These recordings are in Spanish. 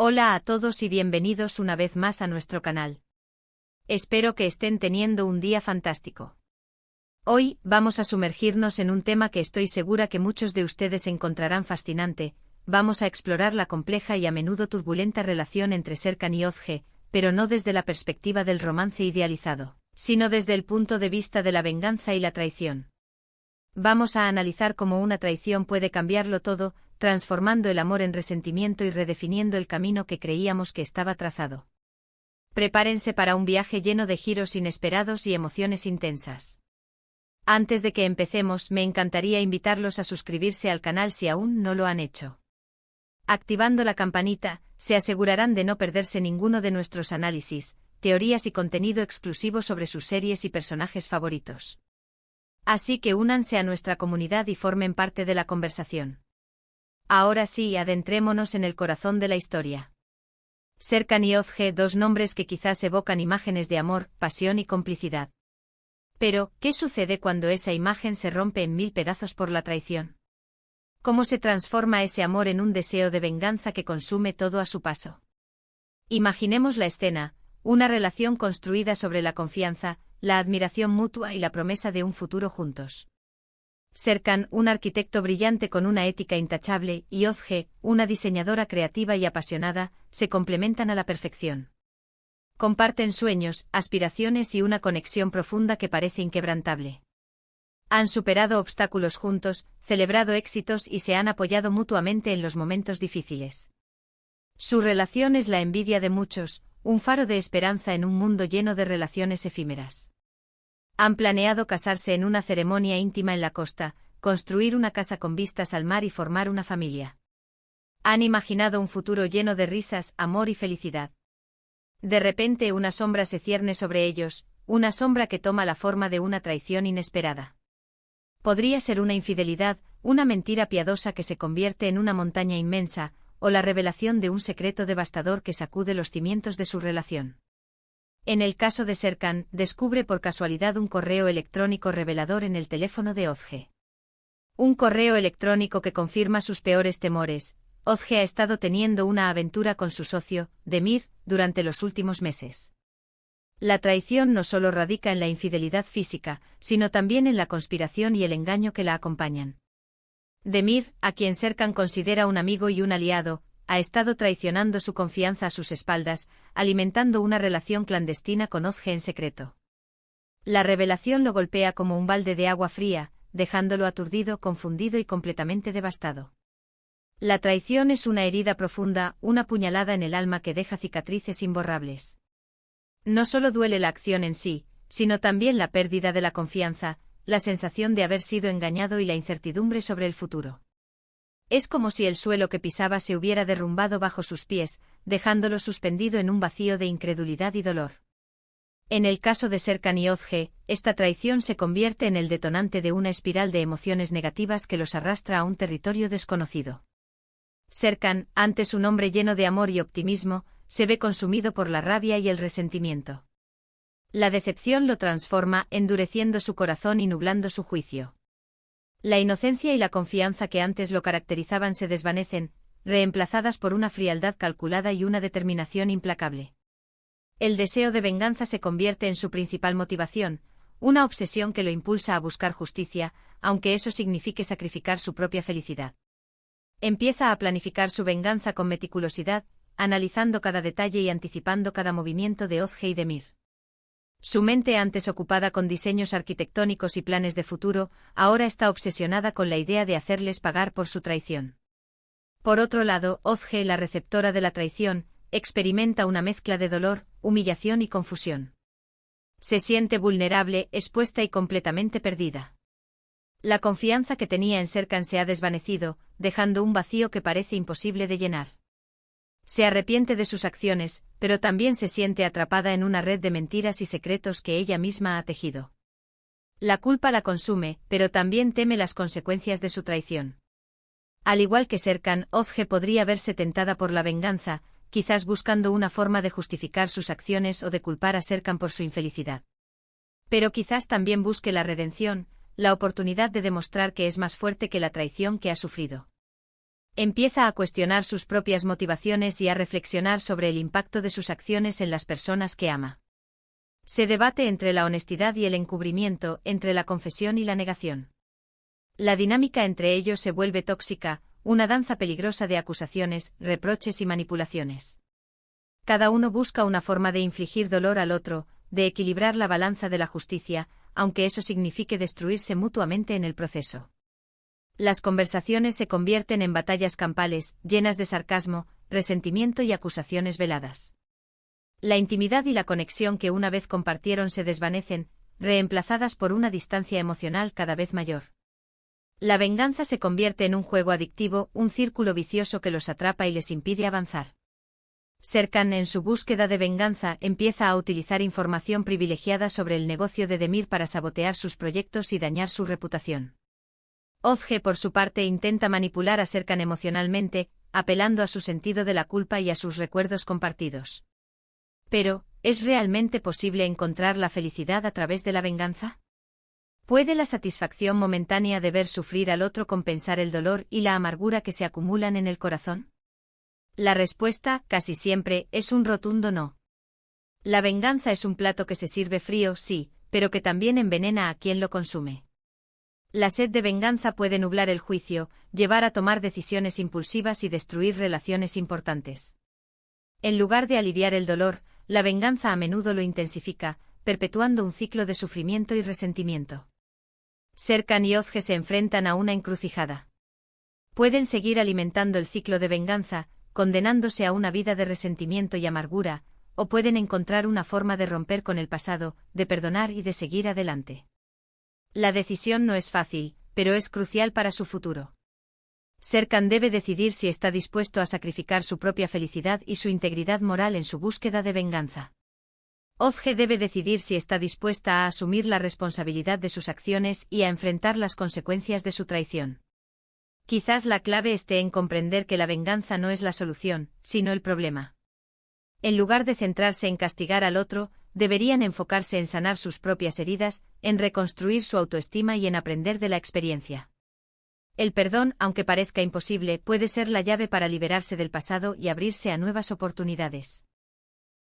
Hola a todos y bienvenidos una vez más a nuestro canal. Espero que estén teniendo un día fantástico. Hoy, vamos a sumergirnos en un tema que estoy segura que muchos de ustedes encontrarán fascinante. Vamos a explorar la compleja y a menudo turbulenta relación entre Serkan y Özge, pero no desde la perspectiva del romance idealizado, sino desde el punto de vista de la venganza y la traición. Vamos a analizar cómo una traición puede cambiarlo todo, transformando el amor en resentimiento y redefiniendo el camino que creíamos que estaba trazado. Prepárense para un viaje lleno de giros inesperados y emociones intensas. Antes de que empecemos, me encantaría invitarlos a suscribirse al canal si aún no lo han hecho. Activando la campanita, se asegurarán de no perderse ninguno de nuestros análisis, teorías y contenido exclusivo sobre sus series y personajes favoritos. Así que únanse a nuestra comunidad y formen parte de la conversación. Ahora sí, adentrémonos en el corazón de la historia. Serkan y Özge, dos nombres que quizás evocan imágenes de amor, pasión y complicidad. Pero, ¿qué sucede cuando esa imagen se rompe en mil pedazos por la traición? ¿Cómo se transforma ese amor en un deseo de venganza que consume todo a su paso? Imaginemos la escena, una relación construida sobre la confianza, la admiración mutua y la promesa de un futuro juntos. Serkan, un arquitecto brillante con una ética intachable, y Özge, una diseñadora creativa y apasionada, se complementan a la perfección. Comparten sueños, aspiraciones y una conexión profunda que parece inquebrantable. Han superado obstáculos juntos, celebrado éxitos y se han apoyado mutuamente en los momentos difíciles. Su relación es la envidia de muchos, un faro de esperanza en un mundo lleno de relaciones efímeras. Han planeado casarse en una ceremonia íntima en la costa, construir una casa con vistas al mar y formar una familia. Han imaginado un futuro lleno de risas, amor y felicidad. De repente una sombra se cierne sobre ellos, una sombra que toma la forma de una traición inesperada. Podría ser una infidelidad, una mentira piadosa que se convierte en una montaña inmensa, o la revelación de un secreto devastador que sacude los cimientos de su relación. En el caso de Serkan, descubre por casualidad un correo electrónico revelador en el teléfono de Özge. Un correo electrónico que confirma sus peores temores. Özge ha estado teniendo una aventura con su socio, Demir, durante los últimos meses. La traición no solo radica en la infidelidad física, sino también en la conspiración y el engaño que la acompañan. Demir, a quien Serkan considera un amigo y un aliado, ha estado traicionando su confianza a sus espaldas, alimentando una relación clandestina con Özge en secreto. La revelación lo golpea como un balde de agua fría, dejándolo aturdido, confundido y completamente devastado. La traición es una herida profunda, una puñalada en el alma que deja cicatrices imborrables. No solo duele la acción en sí, sino también la pérdida de la confianza, la sensación de haber sido engañado y la incertidumbre sobre el futuro. Es como si el suelo que pisaba se hubiera derrumbado bajo sus pies, dejándolo suspendido en un vacío de incredulidad y dolor. En el caso de Serkan y Özge, esta traición se convierte en el detonante de una espiral de emociones negativas que los arrastra a un territorio desconocido. Serkan, antes un hombre lleno de amor y optimismo, se ve consumido por la rabia y el resentimiento. La decepción lo transforma, endureciendo su corazón y nublando su juicio. La inocencia y la confianza que antes lo caracterizaban se desvanecen, reemplazadas por una frialdad calculada y una determinación implacable. El deseo de venganza se convierte en su principal motivación, una obsesión que lo impulsa a buscar justicia, aunque eso signifique sacrificar su propia felicidad. Empieza a planificar su venganza con meticulosidad, analizando cada detalle y anticipando cada movimiento de Özge y Demir. Su mente, antes ocupada con diseños arquitectónicos y planes de futuro, ahora está obsesionada con la idea de hacerles pagar por su traición. Por otro lado, Özge, la receptora de la traición, experimenta una mezcla de dolor, humillación y confusión. Se siente vulnerable, expuesta y completamente perdida. La confianza que tenía en Serkan se ha desvanecido, dejando un vacío que parece imposible de llenar. Se arrepiente de sus acciones, pero también se siente atrapada en una red de mentiras y secretos que ella misma ha tejido. La culpa la consume, pero también teme las consecuencias de su traición. Al igual que Serkan, Özge podría verse tentada por la venganza, quizás buscando una forma de justificar sus acciones o de culpar a Serkan por su infelicidad. Pero quizás también busque la redención, la oportunidad de demostrar que es más fuerte que la traición que ha sufrido. Empieza a cuestionar sus propias motivaciones y a reflexionar sobre el impacto de sus acciones en las personas que ama. Se debate entre la honestidad y el encubrimiento, entre la confesión y la negación. La dinámica entre ellos se vuelve tóxica, una danza peligrosa de acusaciones, reproches y manipulaciones. Cada uno busca una forma de infligir dolor al otro, de equilibrar la balanza de la justicia, aunque eso signifique destruirse mutuamente en el proceso. Las conversaciones se convierten en batallas campales, llenas de sarcasmo, resentimiento y acusaciones veladas. La intimidad y la conexión que una vez compartieron se desvanecen, reemplazadas por una distancia emocional cada vez mayor. La venganza se convierte en un juego adictivo, un círculo vicioso que los atrapa y les impide avanzar. Serkan, en su búsqueda de venganza, empieza a utilizar información privilegiada sobre el negocio de Demir para sabotear sus proyectos y dañar su reputación. Ozge, por su parte, intenta manipular a Serkan emocionalmente, apelando a su sentido de la culpa y a sus recuerdos compartidos. Pero, ¿es realmente posible encontrar la felicidad a través de la venganza? ¿Puede la satisfacción momentánea de ver sufrir al otro compensar el dolor y la amargura que se acumulan en el corazón? La respuesta, casi siempre, es un rotundo no. La venganza es un plato que se sirve frío, sí, pero que también envenena a quien lo consume. La sed de venganza puede nublar el juicio, llevar a tomar decisiones impulsivas y destruir relaciones importantes. En lugar de aliviar el dolor, la venganza a menudo lo intensifica, perpetuando un ciclo de sufrimiento y resentimiento. Serkan y Ozge se enfrentan a una encrucijada. Pueden seguir alimentando el ciclo de venganza, condenándose a una vida de resentimiento y amargura, o pueden encontrar una forma de romper con el pasado, de perdonar y de seguir adelante. La decisión no es fácil, pero es crucial para su futuro. Serkan debe decidir si está dispuesto a sacrificar su propia felicidad y su integridad moral en su búsqueda de venganza. Ozge debe decidir si está dispuesta a asumir la responsabilidad de sus acciones y a enfrentar las consecuencias de su traición. Quizás la clave esté en comprender que la venganza no es la solución, sino el problema. En lugar de centrarse en castigar al otro, deberían enfocarse en sanar sus propias heridas, en reconstruir su autoestima y en aprender de la experiencia. El perdón, aunque parezca imposible, puede ser la llave para liberarse del pasado y abrirse a nuevas oportunidades.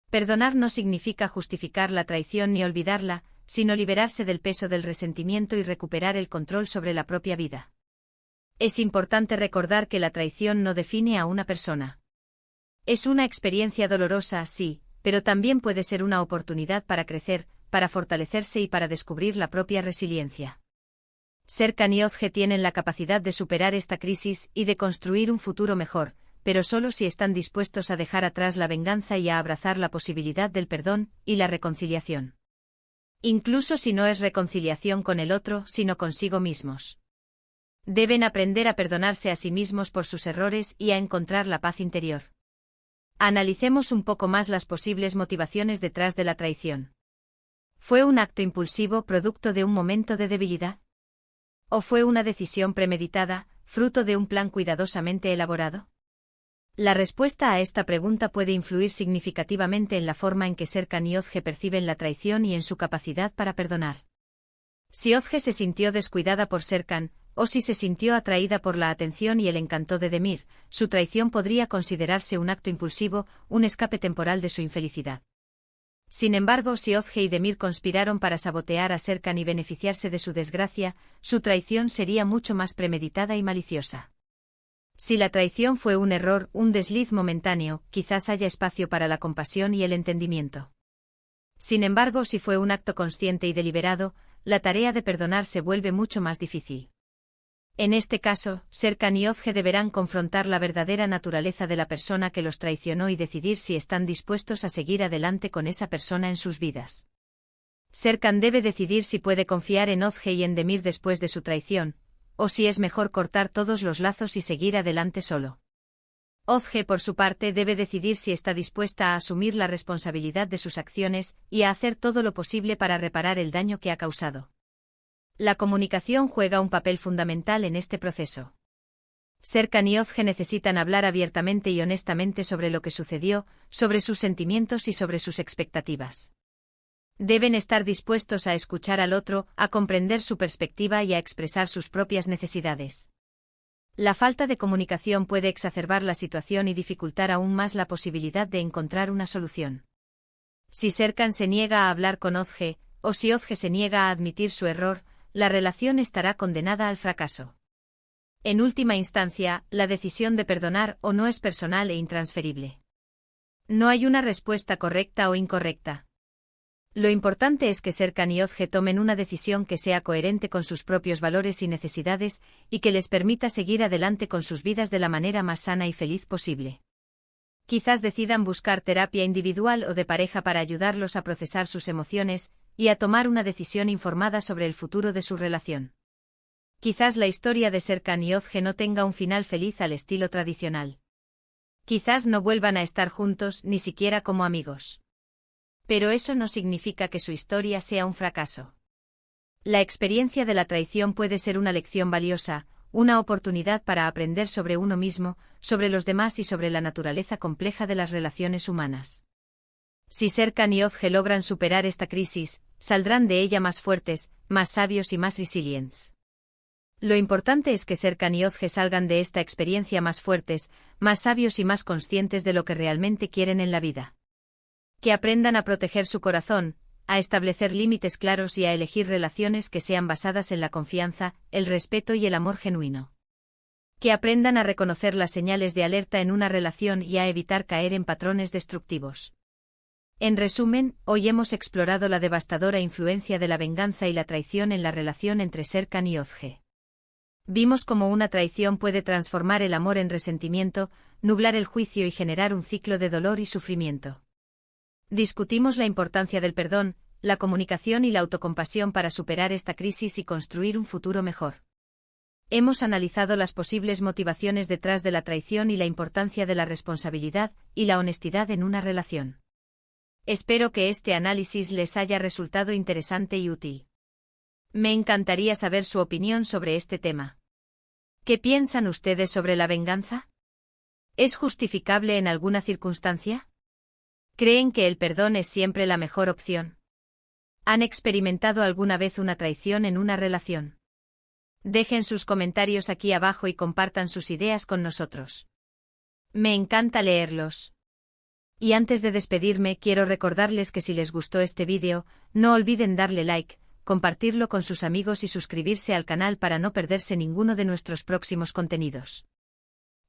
Perdonar no significa justificar la traición ni olvidarla, sino liberarse del peso del resentimiento y recuperar el control sobre la propia vida. Es importante recordar que la traición no define a una persona. Es una experiencia dolorosa, sí, pero también puede ser una oportunidad para crecer, para fortalecerse y para descubrir la propia resiliencia. Serkan y Ozge tienen la capacidad de superar esta crisis y de construir un futuro mejor, pero solo si están dispuestos a dejar atrás la venganza y a abrazar la posibilidad del perdón y la reconciliación. Incluso si no es reconciliación con el otro, sino consigo mismos. Deben aprender a perdonarse a sí mismos por sus errores y a encontrar la paz interior. Analicemos un poco más las posibles motivaciones detrás de la traición. ¿Fue un acto impulsivo producto de un momento de debilidad? ¿O fue una decisión premeditada, fruto de un plan cuidadosamente elaborado? La respuesta a esta pregunta puede influir significativamente en la forma en que Serkan y Ozge perciben la traición y en su capacidad para perdonar. Si Ozge se sintió descuidada por Serkan, o si se sintió atraída por la atención y el encanto de Demir, su traición podría considerarse un acto impulsivo, un escape temporal de su infelicidad. Sin embargo, si Ozge y Demir conspiraron para sabotear a Serkan y beneficiarse de su desgracia, su traición sería mucho más premeditada y maliciosa. Si la traición fue un error, un desliz momentáneo, quizás haya espacio para la compasión y el entendimiento. Sin embargo, si fue un acto consciente y deliberado, la tarea de perdonar se vuelve mucho más difícil. En este caso, Serkan y Ozge deberán confrontar la verdadera naturaleza de la persona que los traicionó y decidir si están dispuestos a seguir adelante con esa persona en sus vidas. Serkan debe decidir si puede confiar en Ozge y en Demir después de su traición, o si es mejor cortar todos los lazos y seguir adelante solo. Ozge, por su parte, debe decidir si está dispuesta a asumir la responsabilidad de sus acciones y a hacer todo lo posible para reparar el daño que ha causado. La comunicación juega un papel fundamental en este proceso. Serkan y Ozge necesitan hablar abiertamente y honestamente sobre lo que sucedió, sobre sus sentimientos y sobre sus expectativas. Deben estar dispuestos a escuchar al otro, a comprender su perspectiva y a expresar sus propias necesidades. La falta de comunicación puede exacerbar la situación y dificultar aún más la posibilidad de encontrar una solución. Si Serkan se niega a hablar con Özge, o si Özge se niega a admitir su error, la relación estará condenada al fracaso. En última instancia, la decisión de perdonar o no es personal e intransferible. No hay una respuesta correcta o incorrecta. Lo importante es que Serkan y Özge tomen una decisión que sea coherente con sus propios valores y necesidades y que les permita seguir adelante con sus vidas de la manera más sana y feliz posible. Quizás decidan buscar terapia individual o de pareja para ayudarlos a procesar sus emociones y a tomar una decisión informada sobre el futuro de su relación. Quizás la historia de Serkan y Özge no tenga un final feliz al estilo tradicional. Quizás no vuelvan a estar juntos ni siquiera como amigos. Pero eso no significa que su historia sea un fracaso. La experiencia de la traición puede ser una lección valiosa, una oportunidad para aprender sobre uno mismo, sobre los demás y sobre la naturaleza compleja de las relaciones humanas. Si Serkan y Özge logran superar esta crisis, saldrán de ella más fuertes, más sabios y más resilientes. Lo importante es que Serkan y Özge salgan de esta experiencia más fuertes, más sabios y más conscientes de lo que realmente quieren en la vida. Que aprendan a proteger su corazón, a establecer límites claros y a elegir relaciones que sean basadas en la confianza, el respeto y el amor genuino. Que aprendan a reconocer las señales de alerta en una relación y a evitar caer en patrones destructivos. En resumen, hoy hemos explorado la devastadora influencia de la venganza y la traición en la relación entre Serkan y Özge. Vimos cómo una traición puede transformar el amor en resentimiento, nublar el juicio y generar un ciclo de dolor y sufrimiento. Discutimos la importancia del perdón, la comunicación y la autocompasión para superar esta crisis y construir un futuro mejor. Hemos analizado las posibles motivaciones detrás de la traición y la importancia de la responsabilidad y la honestidad en una relación. Espero que este análisis les haya resultado interesante y útil. Me encantaría saber su opinión sobre este tema. ¿Qué piensan ustedes sobre la venganza? ¿Es justificable en alguna circunstancia? ¿Creen que el perdón es siempre la mejor opción? ¿Han experimentado alguna vez una traición en una relación? Dejen sus comentarios aquí abajo y compartan sus ideas con nosotros. Me encanta leerlos. Y antes de despedirme, quiero recordarles que si les gustó este vídeo, no olviden darle like, compartirlo con sus amigos y suscribirse al canal para no perderse ninguno de nuestros próximos contenidos.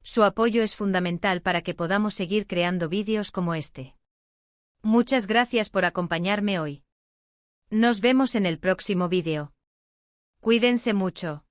Su apoyo es fundamental para que podamos seguir creando vídeos como este. Muchas gracias por acompañarme hoy. Nos vemos en el próximo vídeo. Cuídense mucho.